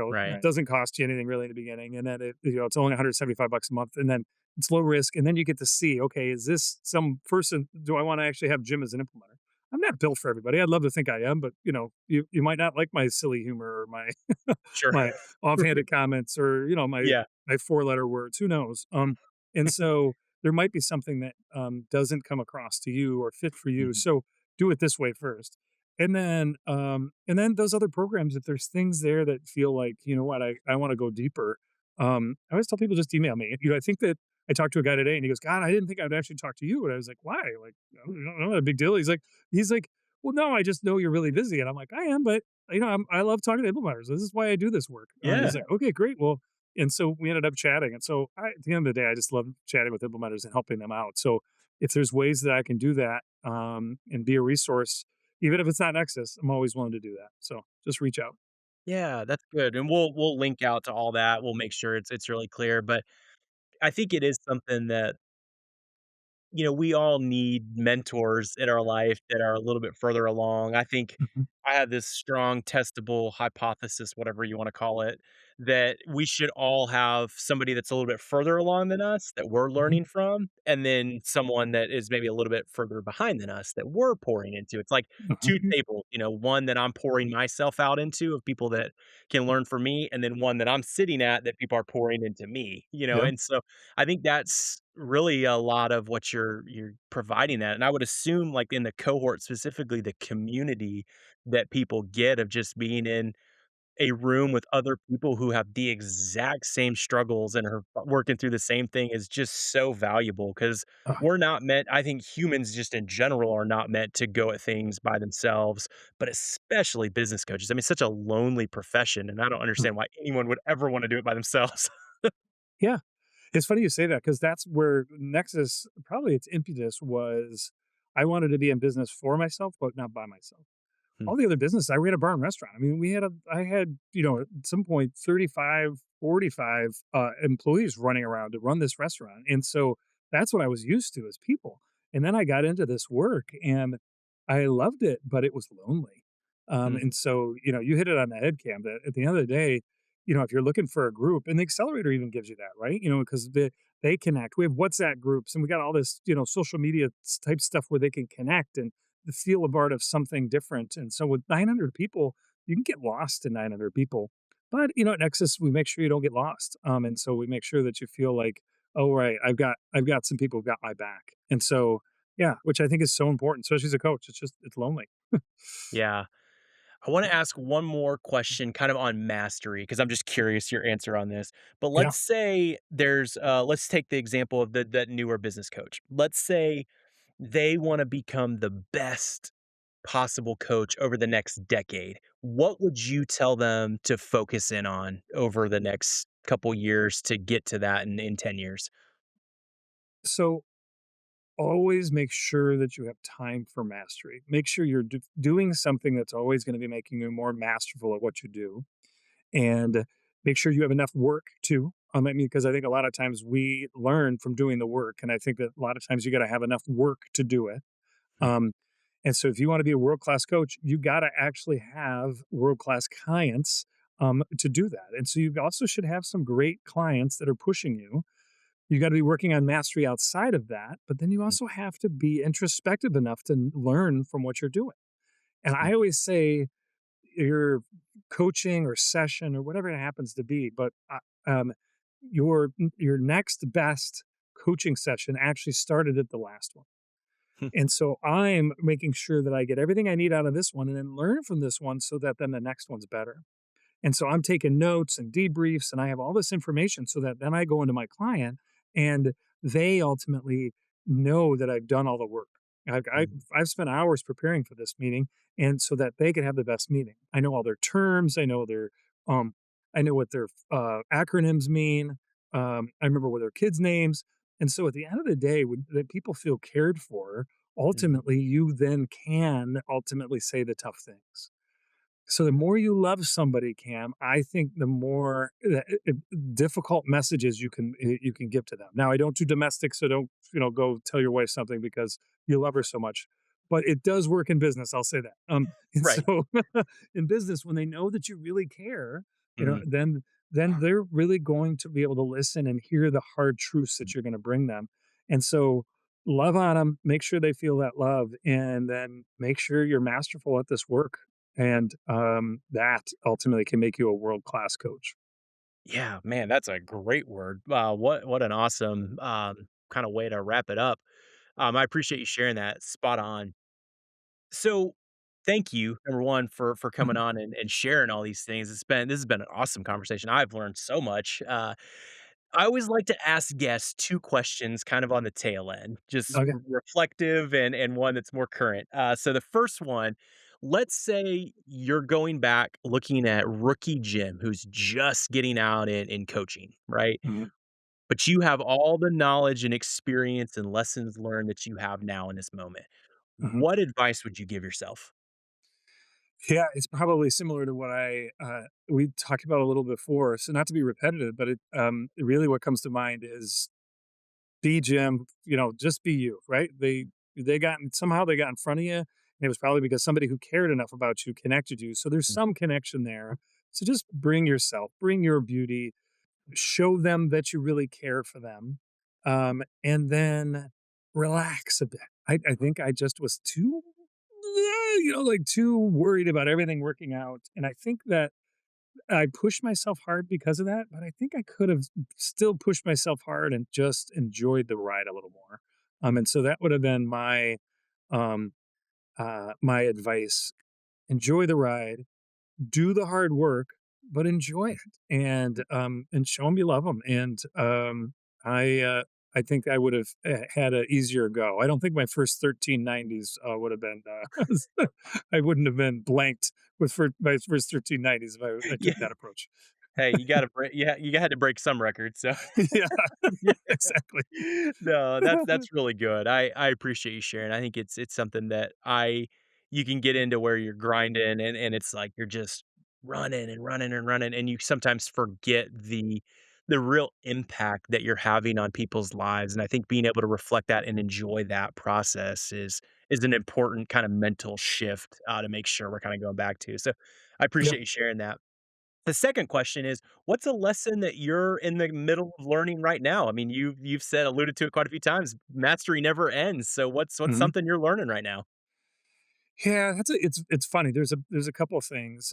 Right. doesn't cost you anything really in the beginning, and then it's only 175 bucks a month, and then it's low risk, and then you get to see, okay, is this some person? Do I want to actually have Jim as an implementer? I'm not built for everybody. I'd love to think I am, but you might not like my silly humor or my Sure. my offhanded comments or Yeah. my four-letter words. Who knows? And so there might be something that doesn't come across to you or fit for you. Mhm. So do it this way first, and then those other programs. If there's things there that feel like what I want to go deeper, I always tell people just email me. I think that I talked to a guy today and he goes, God, I didn't think I'd actually talk to you. And I was like, why? Like, not a big deal. He's like, well, no, I just know you're really busy. And I'm like, I am, but I love talking to implementers. This is why I do this work. He's Yeah. like, okay, great. Well, and so we ended up chatting. And so at the end of the day, I just love chatting with implementers and helping them out. So if there's ways that I can do that and be a resource, even if it's not Nexus, I'm always willing to do that. So just reach out. Yeah, that's good, and we'll link out to all that. We'll make sure it's really clear, but I think it is something that we all need mentors in our life that are a little bit further along. I think Mhm, I have this strong testable hypothesis, whatever you want to call it, that we should all have somebody that's a little bit further along than us that we're mhm, learning from, and then someone that is maybe a little bit further behind than us that we're pouring into. It's like mhm. two tables, one that I'm pouring myself out into of people that can learn from me, and then one that I'm sitting at that people are pouring into me. Yeah. And so I think that's really a lot of what you're providing that, and I would assume, like, in the cohort, specifically the community that people get of just being in a room with other people who have the exact same struggles and are working through the same thing is just so valuable because Uh, we're not meant I think humans just in general are not meant to go at things by themselves, but especially business coaches. I mean, it's such a lonely profession, and I don't uh, understand why anyone would ever wanna do it by themselves. yeah. It's funny you say that because that's where Nexus probably its impetus was. I wanted to be in business for myself, but not by myself. Hmm, All the other business, I ran a bar and restaurant. I mean, I had, at some point 35, 45 employees running around to run this restaurant. And so that's what I was used to as people. And then I got into this work and I loved it, but it was lonely. hmm, And so, you hit it on the head, Cam, that at the end of the day, if you're looking for a group, and the accelerator even gives you that, right? Because they connect. We have WhatsApp groups and we got all this, social media type stuff where they can connect and feel a part of something different. And so with 900 people, you can get lost in 900 people. But at Nexus, we make sure you don't get lost. And so we make sure that you feel like, oh right, I've got some people who've got my back. And so yeah, which I think is so important, especially as a coach. It's lonely. yeah. I want to ask one more question kind of on mastery because I'm just curious your answer on this. But Yeah. let's say let's take the example of that newer business coach. Let's say they want to become the best possible coach over the next decade. What would you tell them to focus in on over the next couple years to get to that in 10 years? So always make sure that you have time for mastery. Make sure you're doing something that's always going to be making you more masterful at what you do, and make sure you have enough work too. I mean, because I think a lot of times we learn from doing the work, and I think that a lot of times you got to have enough work to do it. Hmm, Um, and so, if you want to be a world class coach, you got to actually have world class clients to do that. And so, you also should have some great clients that are pushing you. You got to be working on mastery outside of that, but then you hmm, also have to be introspective enough to learn from what you're doing. And hmm, I always say, your coaching or session or whatever it happens to be, but your next best coaching session actually started at the last one. And so I'm making sure that I get everything I need out of this one and then learn from this one so that then the next one's better. And so I'm taking notes and debriefs, and I have all this information so that then I go into my client and they ultimately know that I've done all the work. I've, I've, Mhm. I've spent hours preparing for this meeting, and so that they can have the best meeting. I know all their terms. Um, I know what their acronyms mean. I remember what their kids' names. And so at the end of the day, when that people feel cared for, Mhm. ultimately, you then can ultimately say the tough things. So the more you love somebody, Cam, I think the more difficult messages you can give to them. Now, I don't do domestic, so don't go tell your wife something because you love her so much. But it does work in business. I'll say that. And Right. so in business, when they know that you really care, Mhm. then they're really going to be able to listen and hear the hard truths that you're going to bring them. And so love on them, make sure they feel that love, and then make sure you're masterful at this work and, that ultimately can make you a world-class coach. Yeah, man, that's a great word. What an awesome, kinda way to wrap it up. I appreciate you sharing that, spot on. So, thank you, number 1, for coming Mhm. on and sharing all these things. This has been an awesome conversation. I've learned so much. I always like to ask guests 2 questions kind of on the tail end, just Okay. reflective and one that's more current. So the first one, let's say you're going back looking at rookie Jim who's just getting out in coaching, right? Mhm. But you have all the knowledge and experience and lessons learned that you have now in this moment. Mhm. What advice would you give yourself? Yeah, it's probably similar to what we talked about a little before, so not to be repetitive, but really what comes to mind is be Jim, just be you, right? They got in front of you, and it was probably because somebody who cared enough about you connected you, so there's Mm, some connection there. So just bring yourself, bring your beauty, show them that you really care for them, and then relax a bit. I think I just was too, like too worried about everything working out. And I think that I pushed myself hard because of that, but I think I could have still pushed myself hard and just enjoyed the ride a little more. And so that would have been um, my advice. Enjoy the ride, do the hard work, but enjoy it, and show them you love them. And I uh, I think I would have had an easier go. I don't think my first 1390s would have been. I wouldn't have been blanked with my first 1390s if I yeah. took that approach. Hey, you gotta break yeah, you had to break some records, so Yeah, yeah. exactly. No, that's really good. I appreciate you sharing. I think it's something that I you can get into where you're grinding and it's like you're just running and running and running, and you sometimes forget the real impact that you're having on people's lives, and I think being able to reflect that and enjoy that process is an important kind of mental shift, to make sure we're kinda going back to. So, I Yeah. appreciate you sharing that. The second question is, what's a lesson that you're in the middle of learning right now? I mean, you've said alluded to it quite a few times, mastery never ends. So what's Mhm. something you're learning right now? Yeah, it's funny. There's a couple of things.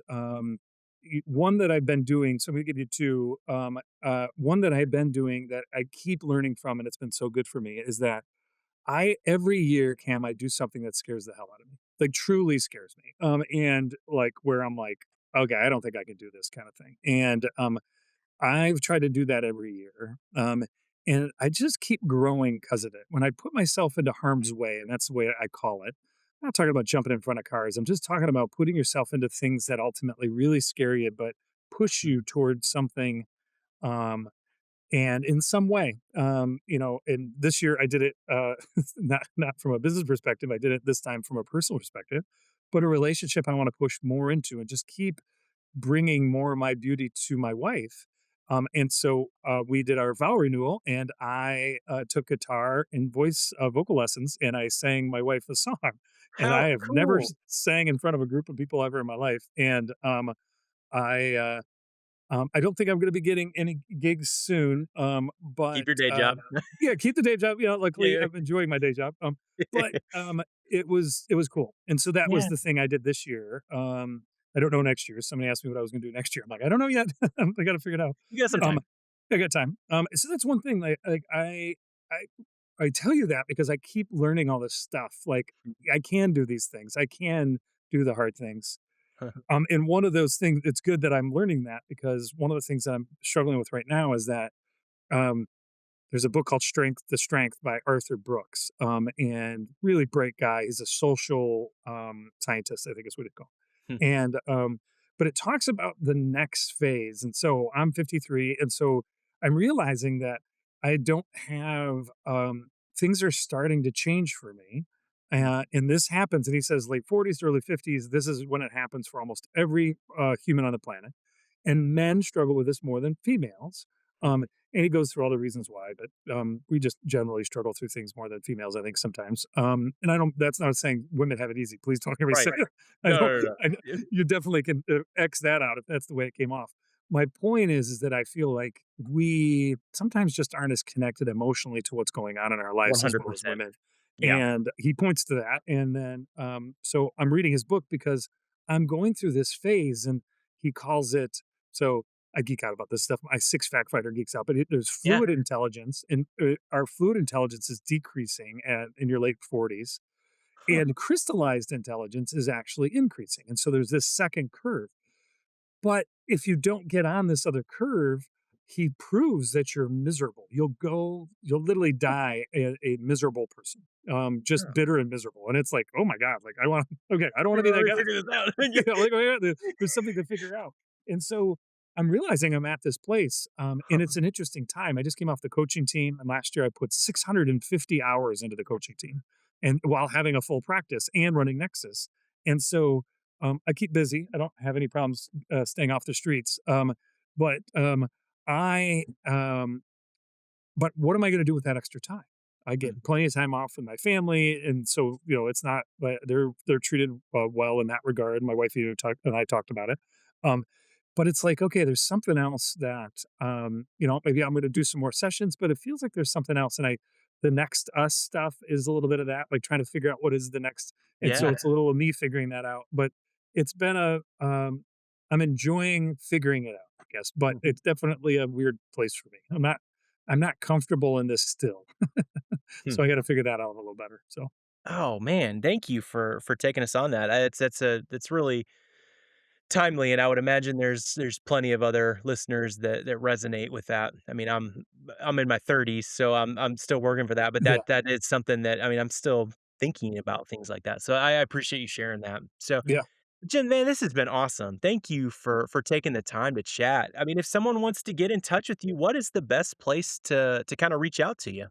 One that I've been doing. So I'm gonna give you two. One that I've been doing that I keep learning from, and it's been so good for me, is that I every year, Cam, I do something that scares the hell out of me, like truly scares me. And like where I'm like, okay, I don't think I can do this kind of thing. And I've tried to do that every year. And I just keep growing because of it. When I put myself into harm's way, and that's the way I call it, I'm not talking about jumping in front of cars. I'm just talking about putting yourself into things that ultimately really scare you, but push you Mhm. towards something. Um, and in some way, and this year I did it, not from a business perspective. I did it this time from a personal perspective, but a relationship I want to push more into and just keep bringing more of my beauty to my wife. And so we did our vow renewal, and I took guitar and vocal lessons, and I sang my wife a song. And I How have never cool. sang in front of a group of people ever in my life. And I uh, I don't think I'm going to be getting any gigs soon. Keep But your day job. yeah, keep the day job. Luckily, Yeah. I'm enjoying my day job. But it was cool, and so that was Yeah. the thing I did this year. I don't know next year. Somebody asked me what I was going to do next year. I'm like, I don't know yet. I got to figure it out. You got some Um, time. I got time. So that's one thing. Like I I tell you that because I keep learning all this stuff. Like, I can do these things. I can do the hard things. And one of those things, it's good that I'm learning that, because one of the things that I'm struggling with right now is that um, there's a book called Strength to Strength by Arthur Brooks, and really bright guy. He's a social scientist, I think is what it's called. And but it talks about the next phase. And so I'm 53, and so I'm realizing that I don't have things are starting to change for me. And this happens, and he says late 40s to early 50s. This is when it happens for almost every human on the planet, and men struggle with this more than females. And he goes through all the reasons why, but we just generally struggle through things more than females, I think, sometimes. And I don't. That's not saying women have it easy. Please don't ever Right, say right. that. I No, don't. no, no, I, no. you definitely can X that out if that's the way it came off. My point is that I feel like we sometimes just aren't as connected emotionally to what's going on in our lives as well as 100%. women. Yeah. And he points to that. And then, so I'm reading his book because I'm going through this phase, and he calls it. So I geek out about this stuff. My six fact fighter geeks out, but there's Yeah. fluid intelligence, and our fluid intelligence is decreasing in your late 40s, Huh. and crystallized intelligence is actually increasing. And so there's this second curve. But if you don't get on this other curve, he proves that you're miserable. You'll literally die a miserable person, just Yeah. bitter and miserable. And it's like, oh my God, like I want, okay, I don't want to be Let that me guy. figure this out. Yeah, like, oh, yeah, there's something to figure out. And so I'm realizing I'm at this place, and it's an interesting time. I just came off the coaching team, and last year I put 650 hours into the coaching team, and while having a full practice and running Nexus. And so I keep busy. I don't have any problems staying off the streets. But I but what am I going to do with that extra time? I get plenty of time off with my family, and so it's not. But they're treated well in that regard. My wife and I talked about it. Um, but it's like, okay, there's something else that maybe I'm going to do some more sessions, but it feels like there's something else, and the next us stuff is a little bit of that, like trying to figure out what is the next, and so Yeah. it's a little of me figuring that out. But it's been I'm enjoying figuring it out, I guess, but Mhm. it's definitely a weird place for me. I'm not comfortable in this still. Hmm. So I gotta figure that out a little better, so, Oh, man, thank you for taking us on that. It's really timely, and I would imagine there's plenty of other listeners that resonate with that. I mean, I'm in my 30s, so I'm still working for that, but yeah, that is something that I mean, I'm still thinking about things like that. So I appreciate you sharing that. So, yeah. Jen, man, this has been awesome. Thank you for taking the time to chat. I mean, if someone wants to get in touch with you, what is the best place to kind of reach out to you?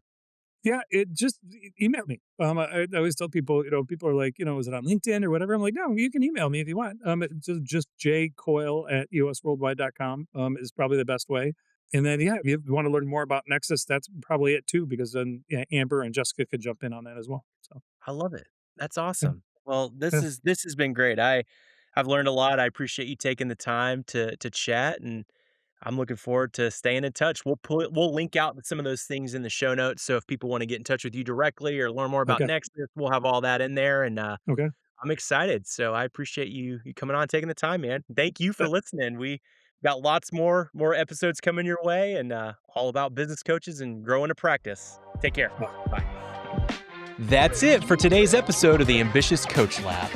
Yeah, it just email me. I always tell people, people are like, is it on LinkedIn or whatever? I'm like, no, you can email me if you want. It's just jcoyle@eosworldwide.com is probably the best way. And then, yeah, if you want to learn more about Nexus, that's probably it too, because then yeah, Amber and Jessica could jump in on that as well. So, I love it. That's yeah, awesome. Well, yeah, this has been great. I've learned a lot. I appreciate you taking the time to chat, and I'm looking forward to staying in touch. We'll link out some of those things in the show notes. So if people want to get in touch with you directly or learn more about okay, Nexus, we'll have all that in there. And okay. I'm excited. So I appreciate you coming on, taking the time, man. Thank you for listening. We got lots more episodes coming your way, and all about business coaches and growing a practice. Take care. Uh, Bye. That's it for today's episode of the Ambitious Coach Lab.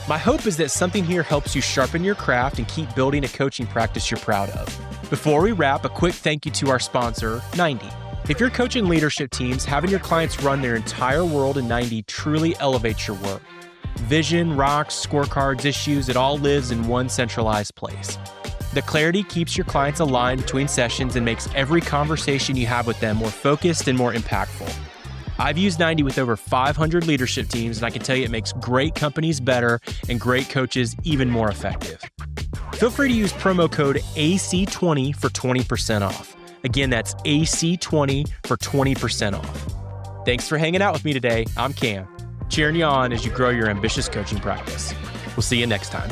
My hope is that something here helps you sharpen your craft and keep building a coaching practice you're proud of. Before we wrap, a quick thank you to our sponsor, 90. If you're coaching leadership teams, having your clients run their entire world in 90 truly elevates your work. Vision, rocks, scorecards, issues, it all lives in one centralized place. The clarity keeps your clients aligned between sessions and makes every conversation you have with them more focused and more impactful. I've used 90 with over 500 leadership teams, and I can tell you it makes great companies better and great coaches even more effective. Feel free to use promo code AC20 for 20% off. Again, that's AC20 for 20% off. Thanks for hanging out with me today. I'm Cam, cheering you on as you grow your ambitious coaching practice. We'll see you next time.